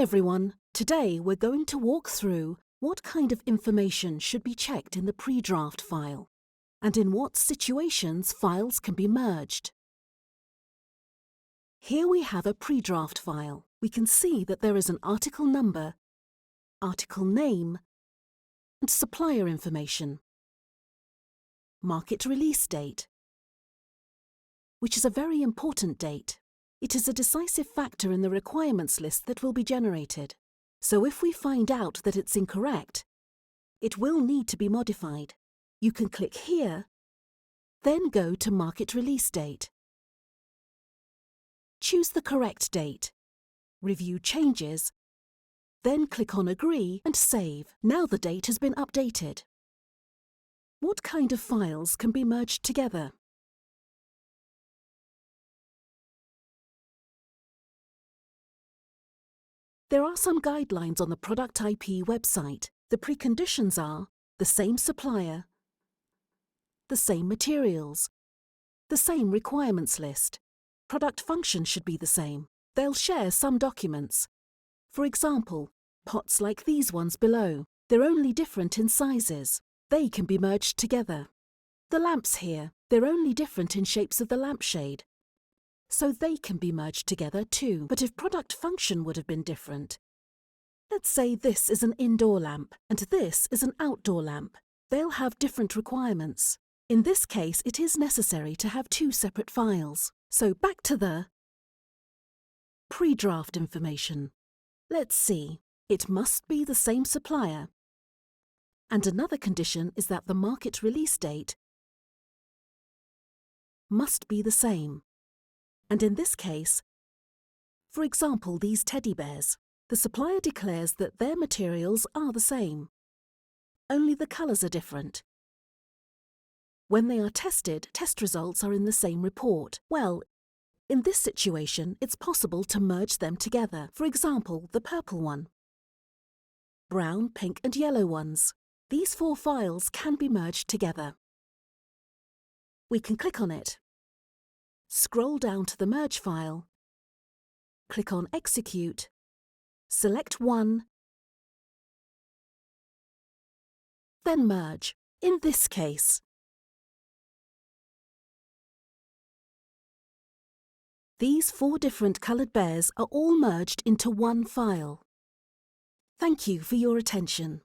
everyone, today we're going to walk through what kind of information should be checked in the pre-draft file, and in what situations files can be merged. Here we have a pre-draft file. We can see that there is an article number, article name, and supplier information. Market release date, which is a very important date. It is a decisive factor in the requirements list that will be generated. So if we find out that it's incorrect, it will need to be modified. You can click here, then go to Market Release Date. Choose the correct date. Review changes, then click on Agree and Save. Now the date has been updated. What kind of files can be merged together? There are some guidelines on the Product IP website. The preconditions are the same supplier, the same materials, the same requirements list. Product function should be the same. They'll share some documents. For example, pots like these ones below. They're only different in sizes. They can be merged together. The lamps here, they're only different in shapes of the lampshade. So they can be merged together too. But if product function would have been different, let's say this is an indoor lamp and this is an outdoor lamp. They'll have different requirements. In this case, it is necessary to have two separate files. So back to the pre-draft information. Let's see. It must be the same supplier. And another condition is that the market release date must be the same. And in this case, for example, these teddy bears, the supplier declares that their materials are the same. Only the colours are different. When they are tested, test results are in the same report. Well, in this situation, it's possible to merge them together. For example, the purple one, brown, pink and yellow ones. These four files can be merged together. We can click on it. Scroll down to the merge file, click on Execute, select one, then merge. In this case, these four different coloured bears are all merged into one file. Thank you for your attention.